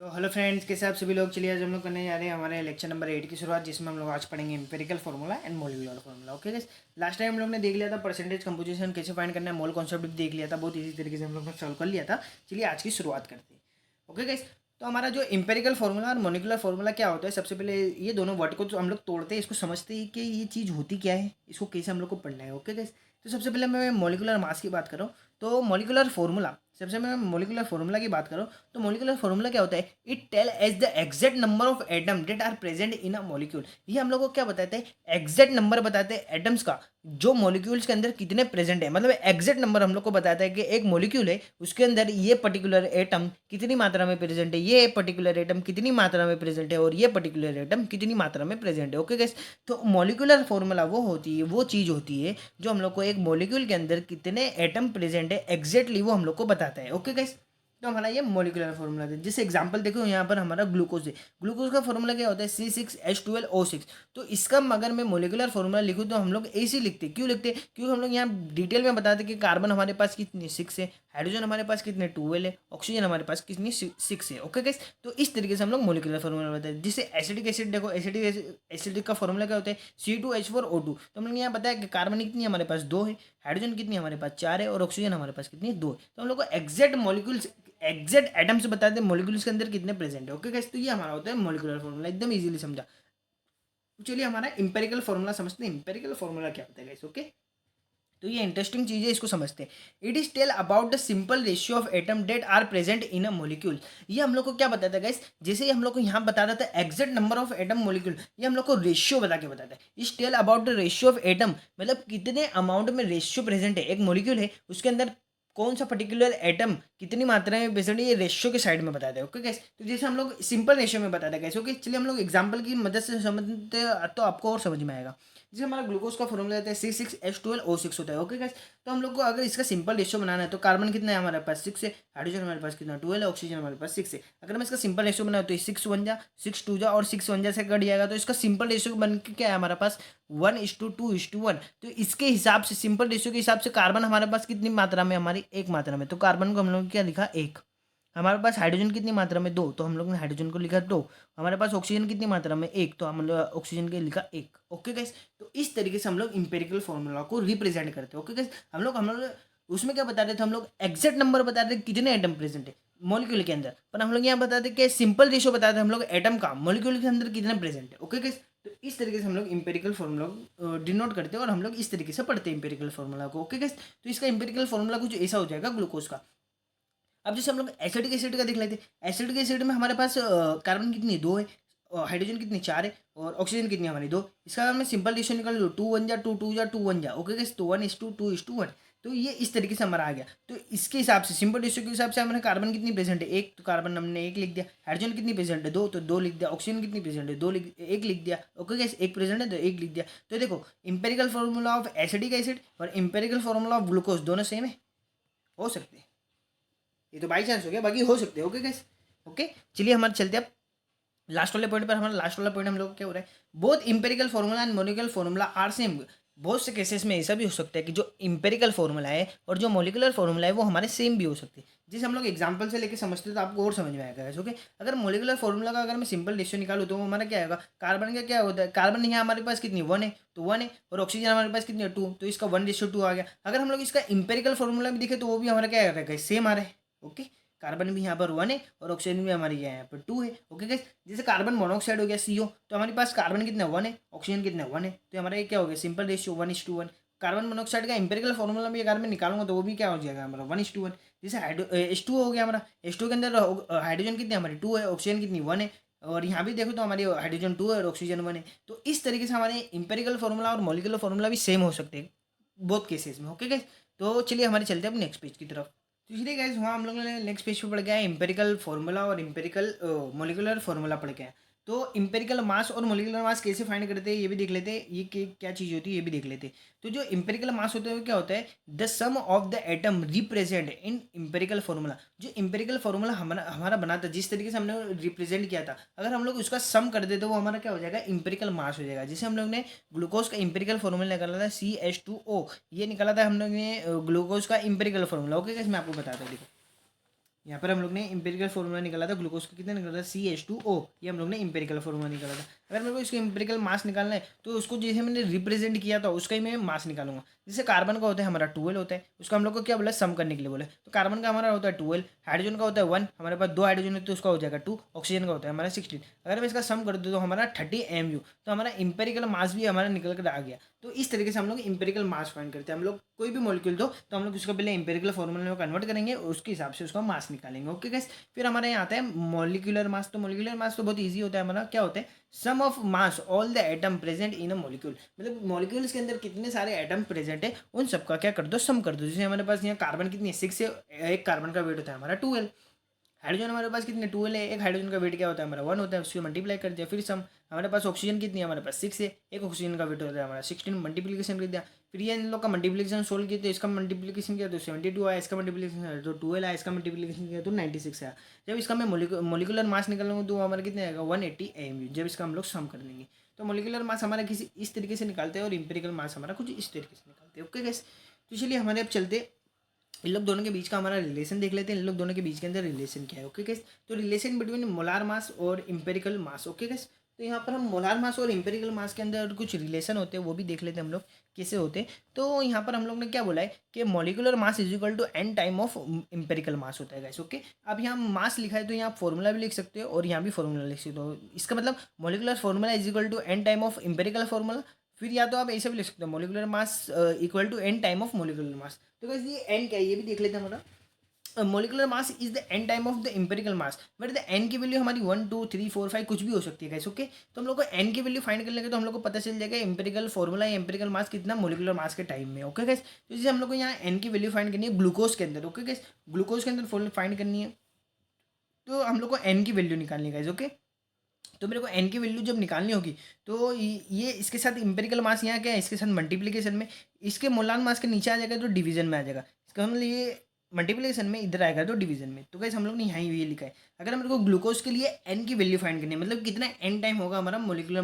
तो hello friends, कैसे आप सभी लोग। चलिए आज हम लोग करने जा रहे हैं हमारे लेक्चर नंबर 8 की शुरुआत, जिसमें हम लोग आज पढ़ेंगे empirical formula and molecular formula. Okay guys, last time हम लोग ने देख लिया था परसेंटेज कंपोजिशन कैसे फाइंड करना है, मोल कॉन्सेप्ट भी देख लिया था, बहुत इजी तरीके से हम लोग ने सॉल्व कर लिया था। चलिए आज की शुरुआत करते हैं। ओके गाइस, तो हमारा जो एम्पेरिकल फार्मूला और मोलिकुलर फार्मूला क्या होता है, सबसे पहले ये दोनों वर्ड को तो हम लोग तोड़ते हैं, इसको समझते हैं कि ये चीज़ होती क्या है, इसको कैसे हम लोग को पढ़ना है। ओके गाइस, तो सबसे पहले मैं मोलिकुलर मास की बात करूँ तो मोलिकुलर फार्मूला, सबसे मैं मोलिकुलर फार्मूला की बात करूँ तो मोलिकुलर फार्मूला क्या होता है, it tell as the exact number of atom that are present in a molecule. ये हम लोग को क्या बताते हैं, एग्जैक्ट नंबर बताते हैं एटम्स का, जो मॉलिक्यूल्स के अंदर कितने प्रेजेंट है। मतलब एग्जैक्ट नंबर हम लोग को बताता है कि एक मॉलिक्यूल है, उसके अंदर ये पर्टिकुलर एटम कितनी मात्रा में प्रेजेंट है, ये पर्टिकुलर एटम कितनी मात्रा में प्रेजेंट है, और ये पर्टिकुलर एटम कितनी मात्रा में प्रेजेंट है। ओके गाइस, तो मॉलिकुलर फार्मूला वो होती है, वो चीज़ होती है जो हम लोग को एक मॉलिक्यूल के अंदर कितने एटम प्रेजेंट है एग्जैक्टली वो हम लोग को बताता है। ओके गाइस, तो हमारा ये मॉलिकुलर फार्मूला है। जैसे एग्जांपल देखो, यहाँ पर हमारा ग्लूकोज है, ग्लूकोज का फार्मूला क्या होता है, C6H12O6। तो इसका अगर मैं मॉलिकुलर फार्मूला लिखूँ तो हम लोग ऐसे लिखते, क्यों लिखते, क्योंकि हम लोग यहाँ डिटेल में बताते कि कार्बन हमारे पास कितनी 6 है, हाइड्रोजन हमारे पास कितने 12 है, ऑक्सीजन हमारे पास कितनी 6 है। ओके गाइस, तो इस तरीके से हम लोग मॉलिकुलर फार्मूला बताते हैं। जिससे एसिडिक एसिड देखो, एसिडिक का फार्मूला क्या होता है, C2H4O2। तो हम लोग यहाँ बताया कि कार्बन कितनी हमारे पास 2 है, हाइड्रोजन कितनी हमारे पास 4 है, और ऑक्सीजन हमारे पास कितनी 2 है। तो हम लोग को एग्जैक्ट मॉलिक्यूल्स, एग्जैक्ट एटम्स बता दें मॉलिक्यूल्स के अंदर कितने प्रेजेंट है। ओके गाइस, तो ये हमारा होता है मॉलिकुलर फार्मूला, एकदम इजीली समझा। तो चलिए हमारा इंपेरिकल फार्मूला समझते हैं, इंपेरिकल फार्मूला क्या होता है गाइस। ओके, तो ये इंटरेस्टिंग चीज़ है, इसको समझते हैं। It is tell about the simple ratio of atom that are present in a molecule. ये हम लोग को क्या बताता है गाइस, जैसे ही हम लोग को यहाँ बता रहा था exact number of atom molecule, ये हम लोग को रेशियो बता के बताता है। इस tell about the ratio of atom, मतलब कितने अमाउंट में रेशियो प्रेजेंट है, एक मॉलिक्यूल है उसके अंदर कौन सा पर्टिकुलर एटम कितनी मात्रा में प्रेजेंट है, ये रेशियो के साइड में बताते हैं। ओके गाइस, तो जैसे हम लोग सिंपल रेशियो में बताते हैं गाइस। ओके, चलिए हम लोग एग्जांपल की मदद से समझते हैं तो आपको और समझ में आएगा। जैसे हमारा ग्लूकोज का फॉर्मूला रहता है C6H12O6 होता है। ओके गाइस, तो हम लोग को अगर इसका सिंपल रेशियो बनाना है तो कार्बन कितना है हमारे पास 6 है, हाइड्रोजन हमारे पास कितना 12 है, ऑक्सीजन हमारे पास 6 है। अगर मैं इसका सिंपल रेशियो बनाऊँ तो 6 1 जा 6 2 जा और 6 1 जा से कट जाएगा, तो इसका सिंपल रेशियो बन के क्या है हमारे पास 1:2:1। तो इसके हिसाब से, सिंपल रेशियो के हिसाब से कार्बन हमारे पास कितनी मात्रा में, हमारी एक मात्रा में, तो कार्बन को हम लोग क्या लिखा एक। हमारे पास हाइड्रोजन कितनी मात्रा में 2, तो हम लोग ने हाइड्रोजन को लिखा 2। हमारे पास ऑक्सीजन कितनी मात्रा में 1, तो हम लोग ऑक्सीजन के लिखा 1। ओके गाइस, तो इस तरीके से हम लोग इंपेरिकल फॉर्मूला को रिप्रेजेंट करते हैं। ओके गाइस, हम लोग उसमें क्या बता रहे थे, हम लोग एग्जैक्ट नंबर बता रहे थे कितने एटम प्रेजेंट है मॉलिक्यूल के अंदर, पर हम लोग यहाँ बताते कि सिंपल रेशियो बताते हैं हम लोग एटम का मॉलिक्यूल के अंदर कितना प्रेजेंट है। ओके गाइस, तो इस तरीके से हम लोग इंपेरिकल फॉर्मूला को डिनोट करते हैं और हम लोग इस तरीके से पढ़ते हैं इंपेरिकल फॉर्मूला को। ओके गाइस, तो इसका इंपेरिकल फॉर्मूला कुछ ऐसा हो जाएगा ग्लूकोज का। अब जैसे हम लोग एसिडिक एसिड का देख लेते हैं, एसिडिक एसिड में हमारे पास कार्बन कितनी 2 है, और हाइड्रोजन कितनी 4 है, और ऑक्सीजन कितनी हमारी 2। इसका अगर मैं सिंपल रेशियो निकाल लूँ 2 1 जा 2 2 जा 2 1 जा। ओके गाइस, तो 1:2:1। तो ये इस तरीके से हमारा आ गया। तो इसके हिसाब से, सिंपल रेशियो के हिसाब से हमारे कार्बन कितनी प्रेजेंट है 1, तो कार्बन हमने 1 लिख दिया। हाइड्रोजन कितनी प्रेजेंट है 2, तो 2 लिख दिया। ऑक्सीजन कितनी प्रेजेंट है 2 लिख 1 लिख दिया। ओके गाइस, 1 प्रेजेंट है तो 1 लिख दिया। तो देखो, empirical formula of acidic acid और इंपेरिकल फार्मूला ऑफ ग्लूकोज दोनों सेम है, हो सकते हैं। ये तो बाई चांस हो गया, बाकी हो सकते हैं। ओके गैस, ओके, चलिए हमारे चलते अब लास्ट वाले पॉइंट पर। हमारा लास्ट वाला पॉइंट हम लोग क्या हो रहा है, both empirical formula and molecular formula are same. बहुत से केसेस में ऐसा भी हो सकता है कि जो इंपेरिकल फार्मूला है और जो मॉलिकुलर फार्मूला है वो हमारे सेम भी हो सकते हैं। जिसे हम लोग एग्जांपल से लेके समझते हैं तो आपको और समझ में आएगा। ओके, अगर मॉलिकुलर फार्मूला का अगर मैं सिंपल रेशियो निकालूँ तो वो हमारा क्या आएगा, कार्बन का क्या होता है, कार्बन यहाँ हमारे पास कितनी 1 है, तो 1 है, और ऑक्सीजन हमारे पास कितनी है 2, तो इसका 1:2 आ गया। अगर हम लोग इसका इंपेरिकल फार्मूला भी देखें तो वो भी हमारा क्या आ रहा है, सेम आ रहा है। ओके, कार्बन भी यहाँ पर 1 है और ऑक्सीजन भी हमारी यहाँ पर 2 है। ओके गाइस, जैसे कार्बन मोनोऑक्साइड हो गया CO, तो हमारे पास कार्बन कितना 1 है, ऑक्सीजन कितना 1 है, तो हमारा ये क्या हो गया, सिंपल रेशियो 1:1। कार्बन मोनोऑक्साइड का इंपेरिकल फार्मूला भी अगर मैं निकालूंगा तो वो भी क्या हो जाएगा हमारा 1:1। जैसे H2 हो गया हमारा, H2 के अंदर हाइड्रोजन कितनी हमारी 2 है, ऑक्सीजन कितनी 1 है, और यहाँ भी देखो तो हमारी हाइड्रोजन 2 है और ऑक्सीजन 1 है। तो इस तरीके से हमारे इंपेरिकल फार्मूला और मॉलिकुलर फार्मूला भी सेम हो सकते हैं बहुत केसेस में। ओके गाइस, तो चलिए हमारे चलते हैं अब नेक्स्ट पेज की तरफ। तो इसलिए गाइस वहाँ हम लोगों ने नेक्स्ट पेज पे पढ़ गया है इंपेरिकल फार्मूला और इंपेरिकल मॉलिकुलर फार्मूला पढ़ गया है। तो इंपेरिकल मास और मॉलिकुलर मास कैसे फाइंड करते हैं ये भी देख लेते हैं, ये क्या चीज़ होती है ये भी देख लेते हैं। तो जो इंपेरिकल मास होता है वो क्या होता है, the sum of the atom represent in empirical formula. जो इंपेरिकल फार्मूला हमारा हमारा बना था, जिस तरीके से हमने रिप्रेजेंट किया था, अगर हम लोग उसका सम कर देते तो वो हमारा क्या हो जाएगा, इंपेरिकल मास हो जाएगा। जैसे हम लोग ने ग्लूकोज का इंपेरिकल फार्मूला निकाला था CH2O, ये निकाला था हम लोग ने ग्लूकोज का इंपेरिकल फार्मूला। ओके गाइस, मैं आपको बताता हूँ, देखो यहाँ पर हम लोग ने इंपेरिकल फॉर्मूला निकाला था, ग्लूकोज का कितना निकाला था, CH2O, ये हम लोग ने इंपेरिकल फॉर्मूला निकाला था। अगर मेरे को इसका इंपेरिकल मास निकालना है तो उसको जैसे मैंने रिप्रेजेंट किया था उसका ही मैं मास निकालूंगा। जैसे कार्बन का होता है हमारा 12 होता है, उसका हम लोग को क्या बोला, सम करने के लिए बोला, तो कार्बन का हमारा होता है 12, हाइड्रोजन का होता है 1, हमारे पास 2 हाइड्रोजन होते हैं तो उसका हो जाएगा 2, ऑक्सीजन का होता है हमारा 16। अगर मैं इसका सम कर दूँ तो हमारा 30 MU, तो हमारा इंपेरिकल मास भी हमारा निकल कर आ गया। तो इस तरीके से हम लोग इंपेरिकल मास फाइंड करते हैं। हम लोग कोई भी मॉलिक्यूल दो तो हम लोग उसको पहले इंपेरिकल फॉर्मूला में कन्वर्ट करेंगे, उसके हिसाब से उसका मास निकालेंगे। ओके गाइस, फिर हमारे यहाँ आता है मॉलिक्यूलर मास। तो मॉलिक्यूलर मास तो बहुत ईजी होता है हमारा, क्या होता है, sum of mass all the atom present in a molecule, मतलब मॉलिक्यूल्स के अंदर कितने सारे एटम प्रेजेंट है उन सबका क्या कर दो, सम कर दो। जैसे हमारे पास यहाँ कार्बन कितनी है, 6 है, एक कार्बन का वेट होता है हमारा 12। हाइड्रोजन हमारे पास कितने 12 है, एक हाइड्रोजन का वेट क्या होता है हमारा 1 होता है, उसको मल्टीप्लाई कर दिया। फिर सम हमारे पास ऑक्सीजन कितनी है, हमारे पास 6 है, एक ऑक्सीजन का वेट होता है हमारा 16, मल्टीप्लीकेशन कर दिया। फिर ये इन लोग का मल्टीप्लीकेशन सोल्व किया तो इसका मल्टीप्लीकेशन किया तो 72 आया, इसका मल्टीप्लीकेशन आया तो 12 आया, इसका मल्टीप्लीकेशन किया तो 96 आया। जब इसका मैं मोलिकुलर मास निकालूंगा तो हमारा कितना आएगा 180 AMU, जब इसका हम लोग सम कर लेंगे। तो मोलिकुलर मास हमारा किसी इस तरीके से निकालते हैं और इंपेरिकल मास हमारा कुछ इस तरीके से निकालते हैं। ओके गाइस, तो चलिए हमारे अब चलते इन लोग दोनों के बीच का हमारा रिलेशन देख लेते हैं। इन लोग दोनों के बीच के अंदर रिलेशन क्या है। ओके गाइस, तो रिलेशन बिटवीन मोलार मास और इंपेरिकल मास। ओके गाइस, तो यहाँ पर हम मोलार मास और इंपेरिकल मास के अंदर कुछ रिलेशन होते हैं वो भी देख लेते हैं हम लोग कैसे होते हैं। तो यहाँ पर हम लोग ने क्या बोला है कि molecular mass is equal to n time of empirical mass होता है गाइस। ओके, अब यहाँ मास लिखा है तो यहाँ फॉर्मूला भी लिख सकते हो और यहाँ भी फॉर्मूला लिख सकते हो। इसका मतलब molecular formula is equal to n time of empirical formula. फिर या तो आप ऐसे भी लिख सकते हो, molecular mass equal to n time of molecular mass. तो बस ये n क्या है ये भी देख लेते हैं हमारा। Molecular mass is the n time of the empirical mass, but the n की वैल्यू हमारी 1 2 3 4 5 कुछ भी हो सकती है गाइस। ओके, तो हम लोग को एन की वैल्यू फाइंड कर लेंगे तो हम लोग को पता चल जाएगा इंपेरिकल फॉर्मूला या इंपेरिकल मास कितना मोलिकुलर मास के टाइम में। ओके गाइस, तो जैसे हम लोग को यहाँ एन की वैल्यू फाइंड करनी है ग्लूकोज के अंदर। ओके गाइस, ग्लूकोज के अंदर फाइंड करनी है तो हम लोग को एन की वैल्यू निकालनी है गाइस। ओके, तो मेरे को एन की वैल्यू जब निकालनी होगी तो ये इसके साथ इंपेरिकल मास यहाँ क्या है, इसके साथ मल्टीप्लिकेशन में, इसके मोलार मास के नीचे आ जाएगा तो डिवीजन में आ जाएगा। इसका मतलब ये मल्टीप्लिकेशन में इधर आएगा तो डिवीजन में। तो गाइस हम लोग ने यहाँ ये लिखा है, अगर मेरे को ग्लूकोज के लिए एन की वैल्यू फाइंड करनी है, मतलब कितना एन टाइम होगा हमारा मोलिकुलर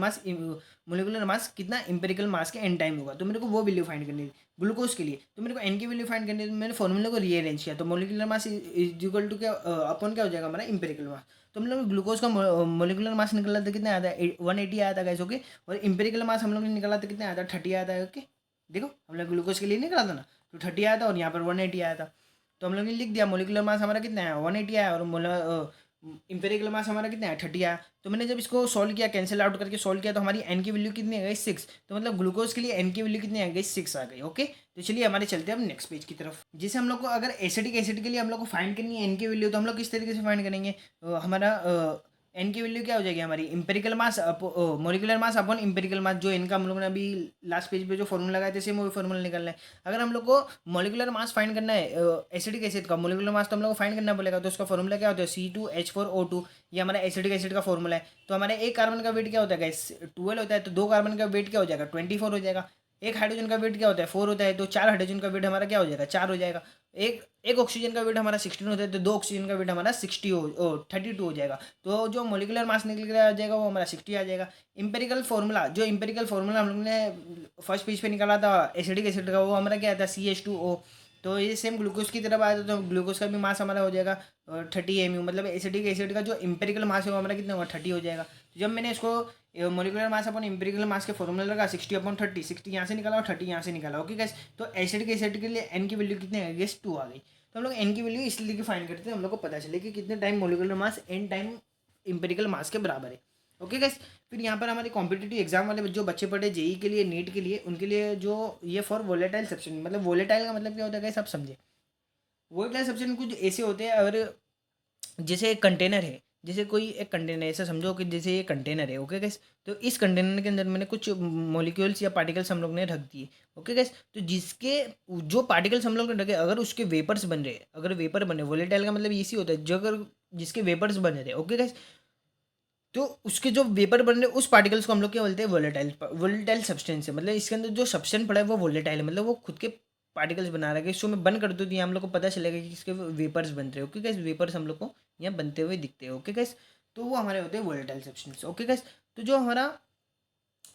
मास कितना इंपेरिकल मास के एन टाइम होगा, तो मेरे को वो वैल्यू फाइंड करनी है ग्लूकोज के लिए। तो मेरे को एन की वैल्यू फाइंड करनी है तो मैंने फॉर्मूले को रीअरेंज किया, तो molecular mass is equal to क्या अपन क्या हो जाएगा हमारा इंपेरिकल मास। तो हम लोग ग्लूकोज का मोलिकुलर मास निकला था कितना आया था 180 आया था गाइस। ओके, और इंपेरिकल मास हम लोग ने निकाला था कितना आया था 30 आया था। ओके, देखो हम लोग ग्लूकोज के लिए निकला था ना, तो 30 आया था और यहाँ पर 180 आया था। तो हम लोग ने लिख दिया मोलिकुलर मास हमारा कितना है 180 आया और इंपेरिकल मास हमारा कितना है 30 आया। तो मैंने जब इसको सॉल्व किया, कैंसिल आउट करके सॉल्व किया, तो हमारी एन की वैल्यू कितनी आ गई 6। तो मतलब ग्लूकोज के लिए एन की वैल्यू कितनी आ गई 6 आ गई। ओके, तो चलिए हमारे चलते हैं अब नेक्स्ट पेज की तरफ। जैसे हम लोग को अगर एसिडिक एसिड के लिए हम लोग को फाइंड करनी है एन की वैल्यू, तो हम लोग किस तरीके से फाइंड करेंगे, हमारा एन की वैल्यू क्या हो जाएगी हमारी इंपेरिकल मास मोलिकुलर मास अपॉन इंपेरिकल मास, जो इनका हम लोग ने अभी लास्ट पेज पे जो फॉर्मूला लगाया था सेम वही फॉर्मूला निकालना है। अगर हम लोग को मोलिकुलर मास फाइंड करना है एसिडिक एसिड का, मोलिकुलर मास तो हम लोग को फाइंड करना पड़ेगा, तो उसका फॉर्मूला क्या होता है C2H4O2, ये हमारा एसिडिक एसिड का फॉर्मूला है। तो हमारे एक कार्बन का वेट क्या होता है गाइस 12 होता है, तो 2 कार्बन का वेट क्या हो जाएगा 24 हो जाएगा। एक हाइड्रोजन का वेट क्या होता है 4 होता है, तो 4 हाइड्रोजन का वेट हमारा क्या हो जाएगा 4 हो जाएगा। एक एक ऑक्सीजन का वेट हमारा 16 होता है, तो 2 ऑक्सीजन का वेट हमारा 32 हो जाएगा। तो जो मोलिकुलर मास निकल कर आ जाएगा वो हमारा 60 आ जाएगा। इंपेरिकल फार्मूला हम लोग ने फर्स्ट पेज पे निकाला था एसिडिक एसिड का, वो हमारा क्या था CH2O। तो ये सेम ग्लूकोज की तरफ आया था, तो ग्लूकोज का भी मास हमारा हो जाएगा 30 MU, मतलब एसिडिक एसिड का जो इंपेरिकल मास है वो हमारा कितना होगा 30 हो जाएगा। तो जब मैंने इसको मोलिकुलर मास अपन इंपेरिकल मास के फॉर्मूला लगा 60/30, 60 यहाँ से निकाला और 30 यहाँ से निकाला। ओके गैस, तो एसिड के लिए एन की वैल्यू कितनी आ गई 2 आ गई। तो हम लोग एन की वैल्यू इसलिए फाइंड करते हैं हम लोग को पता चले कि कितने time molecular mass n time empirical mass के बराबर है। ओके गैस, फिर यहाँ पर हमारे कॉम्पिटिटिव एग्जाम वाले जो बच्चे पढ़े जेई के लिए नीट के लिए, उनके लिए जो ये फॉर वोलेटाइल सब्सटेंस, मतलब वोलेटाइल का मतलब क्या होता है सब समझे। वोलेटाइल सब्सटेंस कुछ ऐसे होते हैं, अगर जैसे एक कंटेनर है, जैसे कोई एक कंटेनर ऐसा समझो कि जैसे ये कंटेनर है। ओके गैस, तो इस कंटेनर के अंदर मैंने कुछ मॉलिक्यूल्स या पार्टिकल्स हम लोग ने रख दिए। ओके गैस, तो जिसके जो पार्टिकल्स हम लोग ने रखे अगर उसके वेपर्स बन रहे, अगर वेपर बने, वोलेटाइल का मतलब इसी होता है जो अगर जिसके वेपर्स बने रहे। ओके गैस, तो उसके जो वेपर बन रहे उस पार्टिकल्स को हम लोग क्या बोलते हैं वोलेटाइल सब्सटेंस है, मतलब इसके अंदर जो सब्सटेंस पड़ा है वो वोलेटाइल है, मतलब वो खुद के पार्टिकल्स बना रहा है। इसको मैं बंद कर दूँ तो हम लोग को पता चलेगा कि इसके वेपर्स बन रहे हैं। ओके गैस, वेपर्स हम लोग को यहाँ बनते हुए दिखते हैं। ओके गैस, तो वो हमारे होते हैं वोलेटाइल सब्सटेंस। ओके गैस, तो जो हमारा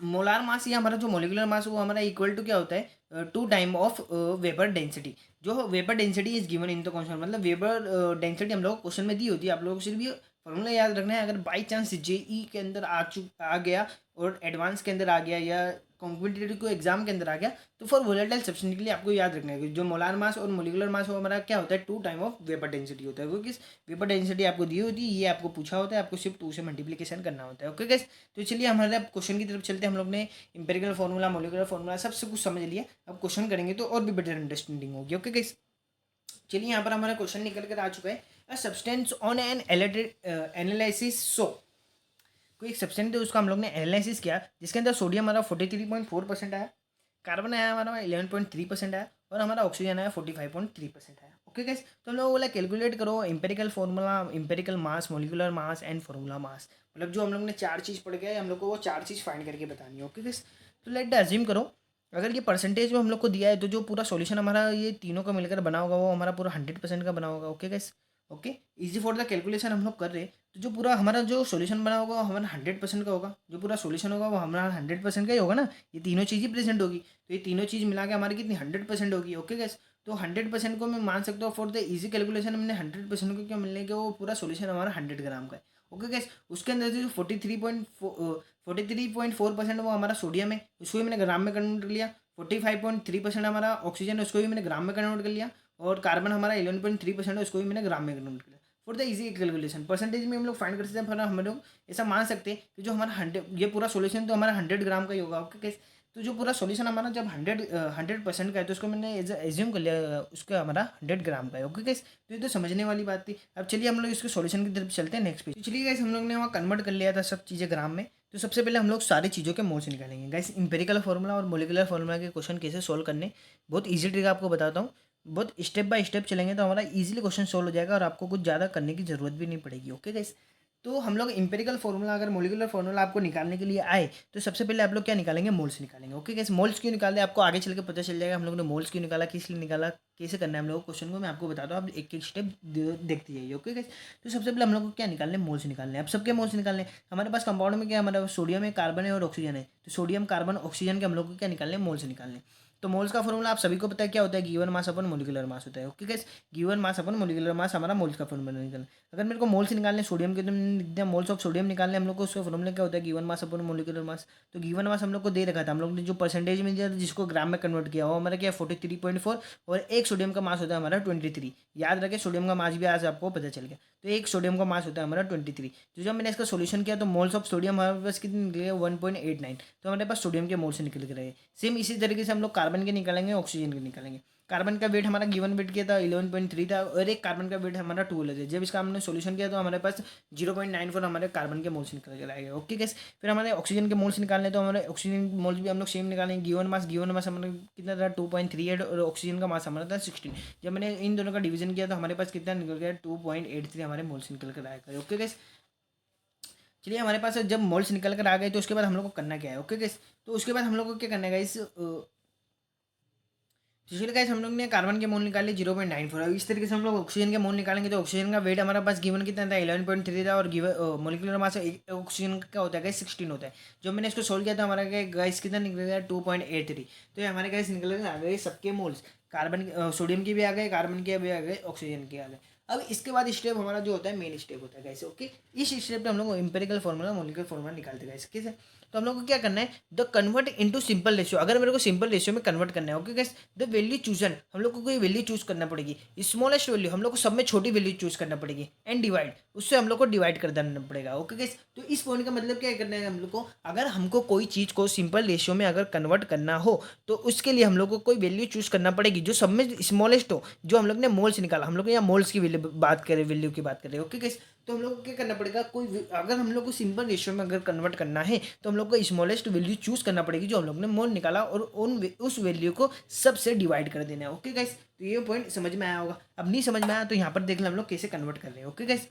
मोलार मास या हमारा जो मोलिकुलर मास वो हमारा इक्वल टू क्या होता है 2 टाइम ऑफ वेपर डेंसिटी। जो vapour density is given in the question, मतलब वेपर डेंसिटी हम लोग को क्वेश्चन में दी होती है। आप लोगों को सिर्फ ये फॉर्मूला याद रखना है। अगर बाई चांस जेई के अंदर आ गया और एडवांस के अंदर आ गया या कॉम्पिटिटिव को एग्जाम के अंदर आ गया, तो फॉर वोलेटाइल सब्सटेंस के लिए आपको याद रखना है कि जो मोलार मास और मोलिकुलर मास वो हमारा क्या होता है 2 टाइम ऑफ वेपर डेंसिटी होता है। वो किस वेपर डेंसिटी आपको दी होती है, ये आपको पूछा होता है, आपको सिर्फ 2 से मल्टीप्लीकेशन करना होता है। ओके गाइस, तो चलिए हमारे अब क्वेश्चन की तरफ चलते हैं। हम लोग ने इंपेरिकल फार्मूला, मोलिकुलर फार्मूला सबसे कुछ समझ लिया। अब क्वेश्चन करेंगे तो और भी बेटर अंडरस्टैंडिंग होगी। ओके गाइस, चलिए यहाँ पर हमारा क्वेश्चन निकल कर आ चुका है। A substance on an analysis सो, कोई एक सब्सटेंस है उसका हम लोग ने एनालिसिस किया जिसके अंदर सोडियम हमारा 43.4% आया, कार्बन आया हमारा 11.3% आया और हमारा ऑक्सीजन आया 45.3% आया। ओके गाइस, तो हम लोग बोला कैलकुलेट करो empirical formula, empirical mass, molecular mass and formula mass. मतलब जो हम लोग ने 4 चीज़ पढ़ गए, हम लोग को वो 4 चीज़ फाइंड करके बतानी है। ओके गाइस, तो लेट अज्यूम करो अगर ये परसेंटेज में हम लोग को दिया है तो जो पूरा सॉल्यूशन हमारा ये तीनों का मिलकर बना होगा वो हमारा पूरा 100% का बना होगा। Okay guys, okay easy for the calculation हम लोग कर रहे हैं। तो जो पूरा हमारा जो सॉल्यूशन बना होगा वो हमारा 100% का होगा। जो पूरा सॉल्यूशन होगा वो हमारा 100% का ही होगा ना। ये तीनों चीज़ ही प्रेजेंट होगी, तो ये तीनों चीज़ मिला के हमारी कितनी 100% होगी। ओके गैस, तो 100% को मैं मान सकता हूँ फॉर द इजी कैलकुलेशन हमने 100% को क्या मिलने के वो पूरा सॉल्यूशन हमारा 100 ग्राम का है। ओके गैस, उसके अंदर से जो 43.4% वो हमारा सोडियम है, उसको भी मैंने ग्राम में कन्वर्ट कर लिया। 45.3% हमारा ऑक्सीजन है, उसको भी मैंने ग्राम में कन्वर्ट कर लिया। और कार्बन हमारा 11.3% है, उसको भी मैंने ग्राम में कन्वर्ट कर लिया। For the easy calculation percentage में हम लोग फाइंड कर सकते हैं। फिर हम लोग ऐसा मान सकते हैं कि जो हमारा 100 ये पूरा सॉल्यूशन तो हमारा 100 ग्राम का ही होगा। ओके कैसे, तो जो पूरा सॉल्यूशन हमारा जब 100% का है तो उसको मैंने एज्यूम कर लिया उसका हमारा 100 ग्राम का है। ओके कैसे, तो ये तो समझने वाली बात थी। अब चलिए हम लोग इसके सॉल्यूशन की तरफ चलते हैं नेक्स्ट पेज। तो चलिए गाइस, हम लोग ने वहाँ कन्वर्ट कर लिया था सब चीज़ें ग्राम में। तो सबसे पहले हम लोग सारी चीज़ों के मोल्स निकालेंगे। गाइस, इंपेरिकल फार्मूला और मोलिकुलर फार्मूला के क्वेश्चन कैसे सोल्व करने, बहुत ईजी ट्रिक आपको बताता हूँ। बहुत स्टेप बाय स्टेप चलेंगे तो हमारा इजीली क्वेश्चन सोल्व हो जाएगा और आपको कुछ ज़्यादा करने की जरूरत भी नहीं पड़ेगी। ओके गाइस, तो हम लोग इंपेरिकल फार्मूला, अगर मोलिकुलर फार्मूला आपको निकालने के लिए आए तो सबसे पहले आप लोग क्या निकालेंगे, मोल्स निकालेंगे। ओके गाइस, मोल्स क्यों निकालते हैं आपको आगे चल के पता चल जाएगा। हम लोग ने मोल्स क्यों निकाला, किस लिए निकाला, कैसे करना है हम लोग क्वेश्चन को मैं आपको बताता हूँ। आप एक एक स्टेप देखते जाइए। ओके गाइस, तो सबसे पहले हम लोग को क्या निकालने हैं, मोल्स निकालने हैं। अब सबके मोल्स निकालने हैं। हमारे पास कंपाउंड में क्या, हमारा सोडियम है, कार्बन है और ऑक्सीजन है। तो सोडियम, कार्बन, ऑक्सीजन के हम लोग को क्या निकालने हैं, मोल्स निकालने हैं। तो मोल्स का फॉर्मूला आप सभी को पता है क्या होता है, गिवन मास अपन मोलिकुलर मास होता है। ओके गाइस, गिवन मास अपन मोलिकुलर मास हमारा मोल्स का फॉर्मूला निकलना। अगर मेरे को मोल्स निकालने सोडियम के, तो मैंने लिख दिया मोल्स ऑफ सोडियम निकालने हम लोग को। उसका फॉर्मूला क्या होता है, गिवन मास अपन मोलिकुलर मास। तो गिवन मास हम लोग को दे रखा था, हम लोग ने जो परसेंटेज में दिया था जिसको ग्राम में कन्वर्ट किया वो हमारा क्या 43.4 और एक सोडियम का मास होता है हमारा 23। याद रखें सोडियम का मास भी आज आपको पता चल गया। तो एक सोडियम का मास होता है हमारा 23। तो जब मैंने इसका सोल्यूशन किया तो मोल्स ऑफ सोडियम हमारे पास कितने निकले 1.89। तो हमारे पास सोडियम के मोल्स निकल के रहे। सेम इसी तरीके से हम लोग कार्बन के निकालेंगे, ऑक्सीजन के निकालेंगे। कार्बन का वेट हमारा गिवन वेट किया था 11.3 था और एक कार्बन का वेट हमारा 12 है। जब इसका हमने सोल्यूशन किया तो हमारे पास 0.94 हमारे कार्बन के मोल्स निकल के आएंगे। ओके गैस, फिर हमारे ऑक्सीजन के मोल्स निकालने तो हमारे ऑक्सीजन मोल्स भी हम लोग सेम निकालेंगे। गिवन मास हमारा कितना था 2.38 और ऑक्सीजन का मास हमारा था 16। जब मैंने इन दोनों का डिवीजन किया तो हमारे पास कितना निकल गया 2.83 हमारे मोल्स निकल कर आएगा। ओके गैस, चलिए हमारे पास जब मोल्स निकल कर आ गए तो उसके बाद हम लोग को करना क्या है। ओके गैस, तो उसके बाद हम लोग को क्या करना है इस तो चलिए गाइस, हम लोग ने कार्बन के मोल निकाले 0.94। इस तरीके से हम लोग ऑक्सीजन के मोल निकालेंगे तो ऑक्सीजन का वेट हमारे पास गिवन कितना था 11.3 था और गिवन मोलिकुलर मास ऑक्सीजन का होता है गाइस 16 होता है। जो मैंने इसको सोल्व किया था हमारा गाइस कितना निकल गया 2.83। तो ये हमारे गाइस निकल गए आ गए सबके मोल्स, कार्बन सोडियम के भी आ गए, कार्बन के भी आ गए, ऑक्सीजन के आ गए। अब इसके बाद स्टेप हमारा जो होता है मेन स्टेप होता है गाइस। ओके, इस स्टेप पे हम लोग इंपेरिकल फार्मूला, मोलिकुलर फार्मूला निकालते हैं गाइस। कैसे, तो हम लोग को क्या करना है, the convert into simple ratio. अगर मेरे को सिंपल रेशियो में कन्वर्ट करना है, okay guys, the value chosen, हम लोग को कोई वैल्यू चूज करना पड़ेगी। स्मॉलेस्ट वैल्यू हम लोग को सब में छोटी वैल्यू चूज करना पड़ेगी एंड डिवाइड, उससे हम लोग को डिवाइड कर देना पड़ेगा। ओके गाइस, तो इस पॉइंट का मतलब क्या करना है हम लोग को, अगर हमको कोई चीज़ को सिंपल रेशियो में अगर कन्वर्ट करना हो तो उसके लिए हम लोग को कोई वैल्यू चूज करना पड़ेगी जो सब में स्मॉलेस्ट हो। जो हम लोग ने मोल्स निकाला, हम लोग यहाँ मोल्स की वैल्यू बात करें, वैल्यू की बात करें। ओके गाइस, तो हम लोग को क्या करना पड़ेगा, कोई अगर हम लोग को सिंपल रेशियो में अगर कन्वर्ट करना है तो हम लोग को स्मॉलेस्ट वैल्यू चूज करना पड़ेगी जो हम लोग ने मोल निकाला और उस वैल्यू को सबसे डिवाइड कर देना है। ओके गाइस, तो ये पॉइंट समझ में आया होगा। अब नहीं समझ में आया तो यहाँ पर देख लें हम लोग कैसे कन्वर्ट कर रहे हैं। ओके गाइस,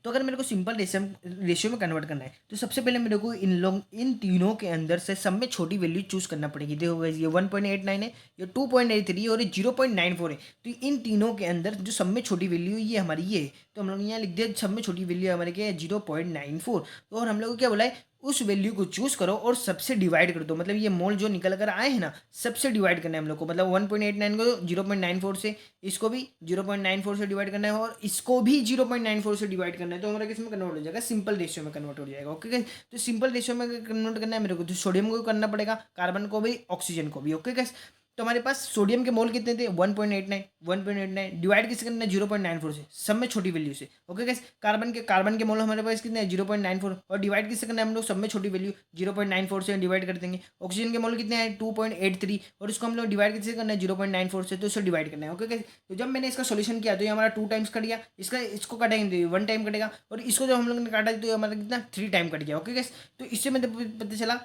तो अगर मेरे को सिंपल रेशियो में कन्वर्ट करना है तो सबसे पहले मेरे को इन तीनों के अंदर से सब में छोटी वैल्यू चूज करना पड़ेगी। देखो गाइस, ये 1.89 है, ये 2.83 और ये 0.94 है। तो इन तीनों के अंदर जो सब में छोटी वैल्यू है ये हमारी ये है। तो हम लोग यहाँ लिख दिया सब में छोटी वैल्यू हमारे क्या है 0.94। तो और हम लोग को क्या बोला है उस वैल्यू को चूज करो और सबसे डिवाइड कर दो। मतलब ये मोल जो निकल कर आए हैं ना, सबसे डिवाइड करना है हम लोग को। मतलब 1.89 को 0.94 से, इसको भी 0.94 से डिवाइड करना है और इसको भी 0.94 से डिवाइड करना है। तो हमारा किस में कन्वर्ट हो जाएगा, सिंपल रेशियो में कन्वर्ट हो जाएगा। ओके गाइस, तो सिंपल रेशियो में कन्वर्ट करना है मेरे को, तो सोडियम को करना पड़ेगा, कार्बन को भी, ऑक्सीजन को भी। ओके गाइस, तो हमारे पास सोडियम के मोल कितने थे, 1.89 डिवाइड किससे करना है, 0.94 से, सब में छोटी वैल्यू से। ओके गाइस, कार्बन के मोल हमारे पास कितने हैं, 0.94, और डिवाइड किससे करना है हम लोग, सब में छोटी वैल्यू 0.94 से डिवाइड कर देंगे। ऑक्सीजन के मोल कितने हैं, 2.83, और इसको हम लोग डिवाइड किससे करना है, 0.94 से, तो इसको डिवाइड करना है। ओके गाइस, तो जब मैंने इसका सोल्यूशन किया तो ये हमारा 2 टाइम्स कट गया, इसको काटेंगे तो 1 टाइम कटेगा, और इसको जब हम लोग ने काटा तो ये हमारा कितना 3 टाइम कट गया। ओके गाइस, तो इससे मतलब पता चला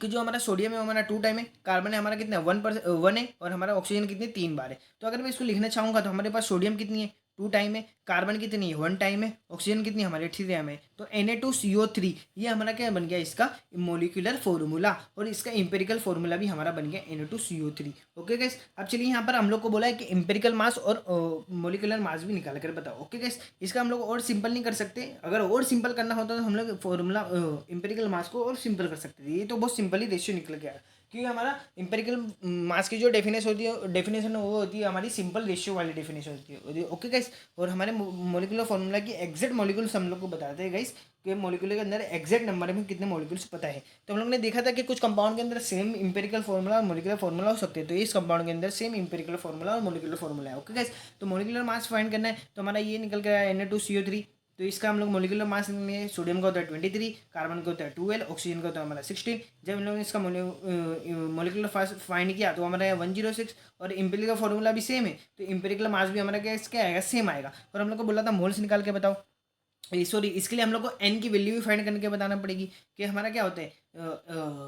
कि जो हमारा सोडियम है वो हमारा 2 टाइम है, कार्बन है हमारा कितना 1 है, और हमारा ऑक्सीजन कितनी 3 बार है। तो अगर मैं इसको लिखना चाहूँगा तो हमारे पास सोडियम कितनी है, 2 टाइम है, कार्बन कितनी है 1 टाइम है, ऑक्सीजन कितनी है हमारे 3 टाइम है। तो Na2CO3 ये हमारा क्या बन गया, इसका मोलिकुलर फॉर्मूला, और इसका इंपेरिकल फॉर्मूला भी हमारा बन गया Na2CO3। ओके गैस, अब चलिए यहाँ पर हम लोग को बोला है कि इंपेरिकल मास और मोलिकुलर मास भी निकाल कर बताओ। ओके गैस, इसका हम लोग और सिंपल नहीं कर सकते, अगर और सिंपल करना होता तो हम लोग फॉर्मूला इंपेरिकल मास को और सिंपल कर सकते थे। ये तो बहुत सिंपल ही रेशियो निकल गया, क्योंकि हमारा इंपेरिकल मास की जो डेफिनेशन वो होती है हमारी सिंपल रेशियो वाली डेफिनेशन होती है। ओके गाइस, और हमारे मोलिकुलर फॉर्मूला की एग्जैक्ट मोलिकुल्स हम लोग को बताते हैं गाइस, कि मोलिकुलर के अंदर एग्जैक्ट नंबर में कितने मोलिकुल्स पता है। तो हम लोग ने देखा था कि कुछ कंपाउंड के अंदर सेम इंपेरिकल फॉर्मूला और मोलिकुलर फॉर्मूला हो सकते हैं, तो इस कंपाउंड के अंदर सेम इंपेरिकल फॉर्मूला और मोलिकुलर फॉर्मूला है। ओके गाइस, तो मोलिकुलर मास फाइंड करना है, तो हमारा ये निकल गया Na2CO3। तो इसका हम लोग मोलिकुलर मास में सोडियम का होता है 23, कार्बन का होता है 12, ऑक्सीजन का होता है हमारा 16। जब हम लोग ने इसका मोलिकुलर फाइंड किया तो हमारा 106, और इंपेरिकल फॉर्मूला भी सेम है, तो इंपेरिकल मास भी हमारा क्या आएगा, सेम आएगा। और हम लोग को बोला था मोल्स निकाल के बताओ, सॉरी, इसके लिए हम लोग को एन की वैल्यू भी फाइंड करके बताना पड़ेगी कि हमारा क्या होता है,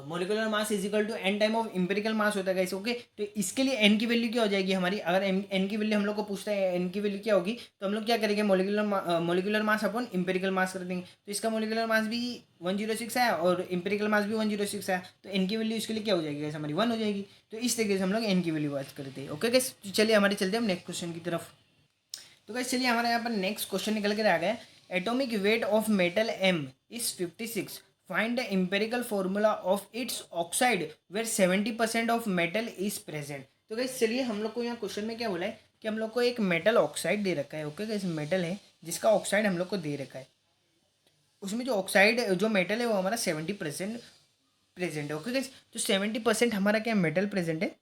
molecular mass is equal to n time of empirical mass होता है गाइस। ओके, तो इसके लिए एन की वैल्यू क्या हो जाएगी हमारी, अगर एन की वैल्यू हम लोग को पूछता है एन की वैल्यू क्या होगी, तो हम लोग क्या करेंगे, मोलिकुलर मास अपन इंपेरिकल मास कर देंगे। तो इसका मोलिकुलर मास भी 106 है और इंपेरिकल मास भी 106 है, तो एन की वैल्यू इसके लिए क्या हो जाएगी गाइस, हमारी 1 हो जाएगी। तो इस तरीके से हम लोग एन की वैल्यू बात करते हैं। ओके गाइस, तो चलिए हमारे चलते हैं हम नेक्स्ट क्वेश्चन की तरफ। तो गाइस चलिए हमारे यहाँ पर नेक्स्ट क्वेश्चन निकल कर आ गया, atomic weight of metal M is 56, find the empirical formula of its oxide where 70% of metal is present। तो गाइस चलिए हम लोग को यहाँ क्वेश्चन में क्या बोला है कि हम लोग को एक मेटल ऑक्साइड दे रखा है। ओके गाइस, मेटल है जिसका ऑक्साइड हम लोग को दे रखा है, उसमें जो ऑक्साइड जो मेटल है वो हमारा 70% प्रेजेंट है। ओके गाइस, तो 70% हमारा क्या मेटल प्रेजेंट है,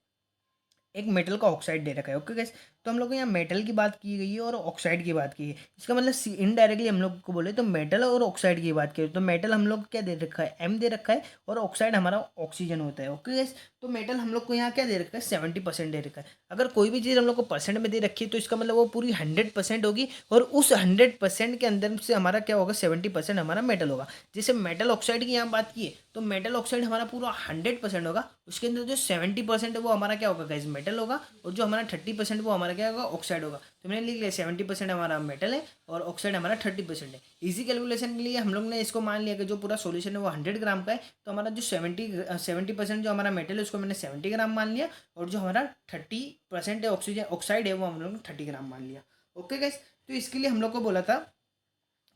एक मेटल का ऑक्साइड दे रखा है। ओके गाइस, तो हम लोग को यहाँ मेटल की बात की गई है और ऑक्साइड की बात की है, इसका मतलब इनडायरेक्टली हम लोग को बोले तो मेटल और ऑक्साइड की बात करें तो मेटल हम लोग क्या दे रखा है, एम दे रखा है, और ऑक्साइड हमारा ऑक्सीजन होता है। ओके गाइस, तो मेटल हम लोग को यहाँ क्या दे रखा है, 70% दे रखा है। अगर कोई भी चीज़ हम लोग को परसेंट में दे रखी है तो इसका मतलब वो पूरी 100% होगी, और उस 100% के अंदर से हमारा क्या होगा, 70% हमारा मेटल होगा। जैसे मेटल ऑक्साइड की यहाँ बात की है तो मेटल ऑक्साइड हमारा पूरा 100% होगा, उसके अंदर जो 70% है वो हमारा क्या होगा गाइस, मेटल होगा, और जो हमारा 30% वो हमारा क्या होगा, ऑक्साइड होगा। तो मैंने लिख लिया 70% हमारा मेटल है और ऑक्साइड हमारा 30% है। इजी कैलकुलेशन के लिए हम लोग ने इसको मान लिया कि जो पूरा सॉल्यूशन है वो 100 ग्राम का है, तो हमारा जो 70% जो हमारा मेटल है उसको मैंने 70 ग्राम मान लिया, और जो हमारा 30% है ऑक्साइड है वो हम लोग ने 30 ग्राम मान लिया। ओके गाइस, तो इसके लिए हम लोग को बोला था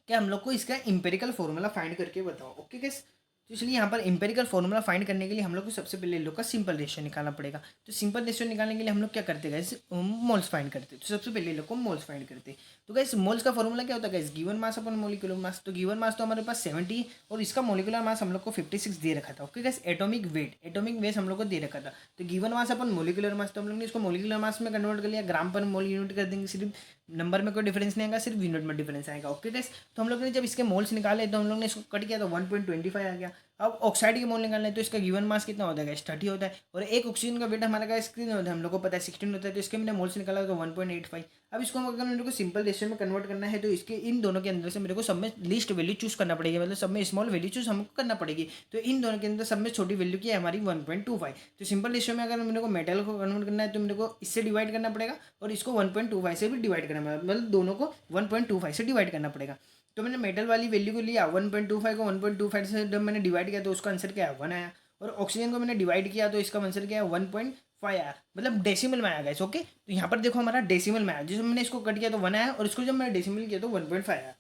कि हम लोग को इसका इंपेरिकल फॉर्मूला फाइंड करके बताओ। ओके गाइस, तो इसलिए यहाँ पर इंपेरिकल फॉर्मूला फाइंड करने के लिए हम लोग को सबसे पहले लोग का सिंपल रेशियो निकालना पड़ेगा। तो सिंपल रेशियो निकालने के लिए हम लोग क्या करते हैं, मोल्स फाइंड करते हैं। तो सबसे पहले लोग को मोल्स फाइंड करते हैं। तो गाइस मोल्स का फॉर्मूला क्या होता है गाइस, गिवन मास अपन मोलिकुलर मास। तो गिवन मास तो हमारे पास 70 और इसका मोलिकुलर मास हम लोग को 56 दे रखा था। ओके गाइस, एटॉमिक वेट हम लोग को दे रखा था। तो गिवन मास अपन मोलिकुलर मास, तो हम लोग ने इसको मोलिकुलर मास में कन्वर्ट कर लिया, ग्राम पर मोल यूनिट कर देंगे, सिर्फ नंबर में कोई डिफरेंस नहीं आएगा, सिर्फ यूनिट में डिफरेंस आएगा। ओके गाइस, तो हम लोग ने जब इसके मोल्स निकाले तो हम लोग ने इसको कट किया तो 1.25 आ गया। अब ऑक्साइड के मोल निकालना है तो इसका गिवन मास कितना होता है, 30 होता है, और एक ऑक्सीजन का वेट हमारा का स्क्रीन होता है, हम लोग को पता है 16 होता है, तो इसके मैंने मोल्स निकाला तो 1.85। अब इसको अगर मेरे को सिंपल रेशियो में कन्वर्ट करना है तो इसके इन दोनों के अंदर से मेरे को सब में लीस्ट वैल्यू चूज करना पड़ेगी, मतलब सब में स्मॉल वैल्यू चूज हमको करना पड़ेगी। तो इन दोनों के अंदर सब में छोटी वैल्यू की है हमारी 1.25। तो सिंपल रेशियो में अगर मेरे को मेटल को कन्वर्ट करना है तो मेरे को इससे डिवाइड करना पड़ेगा, और इसको 1.25 से भी डिवाइड करना पड़ेगा, मतलब दोनों को 1.25 से डिवाइड करना पड़ेगा। तो मैंने मेटल वाली वैल्यू को लिया 1.25 को 1.25 से जब मैंने डिवाइड किया तो उसका आंसर क्या है 1 आया, और ऑक्सीजन को मैंने डिवाइड किया तो इसका आंसर क्या है 1.5 आया, मतलब डेसिमल में आया गाइस। ओके, तो यहाँ पर देखो हमारा डेसिमल में आया, जिसमें मैंने इसको कट किया तो 1 आया, और इसको जब मैंने डेसिमल किया तो 1.5 आया।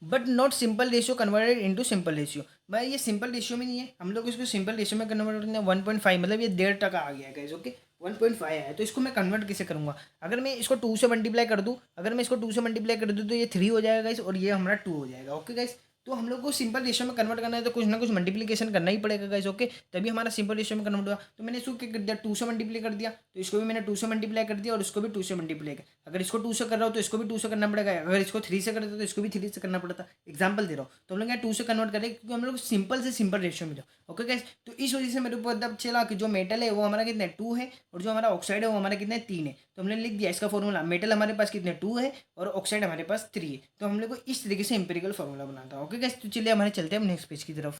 But not simple ratio converted into simple ratio. भाई ये सिंपल रेशियो में नहीं है, हम लोग इसको सिंपल रेशियो में कन्वर्ट करते हैं 1.5, मतलब ये 1.5 आ गया गाइस। ओके 1.5 आया है, तो इसको मैं कन्वर्ट कैसे करूँगा? अगर मैं इसको 2 से मल्टीप्लाई कर दूँ, अगर मैं इसको 2 से मल्टीप्लाई कर दूँ तो ये 3 हो जाएगा गाइस, और ये हमारा 2 हो जाएगा। ओके गाइस, तो हम लोग को सिंपल रेशियो में कन्वर्ट करना है तो कुछ ना कुछ मल्टीप्लिकेशन करना ही पड़ेगा गाइस। ओके, तभी हमारा सिंपल रेशियो में कन्वर्ट हुआ। तो मैंने इसको क्या कर दिया, 2 से मल्टीप्लाई कर दिया, तो इसको भी मैंने 2 से मल्टीप्लाई कर दिया और इसको भी 2 से मल्टीप्लाई कर। अगर इसको 2 से कर रहा हो तो इसको भी 2 से करना पड़ेगा, अगर इसको 3 से करते तो इसको भी 3 से करना पड़ता। एग्जाम्पल दे रहा हूँ, तो हम लोग यहाँ 2 से कन्वर्ट करें क्योंकि हम लोग सिंपल से सिंपल रेशियो में जाओ। ओके गाइस, तो इस वजह से मेरे को पता चला कि जो मेटल है वो हमारा कितना 2 है, और जो हमारा ऑक्साइड है वो हमारा कितना 3 है। तो हमने लिख दिया इसका फॉर्मूला, मेटल हमारे पास कितने 2 है और ऑक्साइड हमारे पास 3 है। तो हम लोग को इस तरीके से एम्पिरिकल फॉर्मूला बनाता है। ओके गाइस, तो चलिए हमारे चलते हैं नेक्स्ट पेज की तरफ।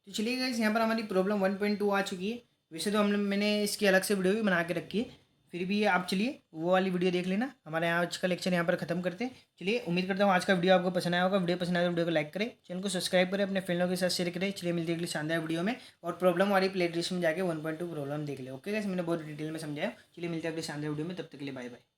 तो चलिए गाइस, यहाँ पर हमारी प्रॉब्लम 1.2 आ चुकी है। वैसे तो मैंने इसकी अलग से वीडियो भी बना के रखी है, फिर भी आप चलिए वो वाली वीडियो देख लेना। हमारे यहाँ आज का लेक्चर यहाँ पर खत्म करते हैं। चलिए, उम्मीद करता हूँ आज का वीडियो आपको पसंद आया होगा। वीडियो पसंद आया तो वीडियो को लाइक करें, चैनल को सब्सक्राइब करें, अपने फ्रेंडों के साथ शेयर करें। चलिए मिलते हैं अगली शानदार वीडियो में, और प्रॉब्लम वाली प्लेलिस्ट में जाके 1.2 प्रॉब्लम देख ले। ओके गाइस, मैंने बहुत डिटेल में समझाया। चलिए मिलते हैं अगली शानदार वीडियो में, तब तक के लिए बाय बाय।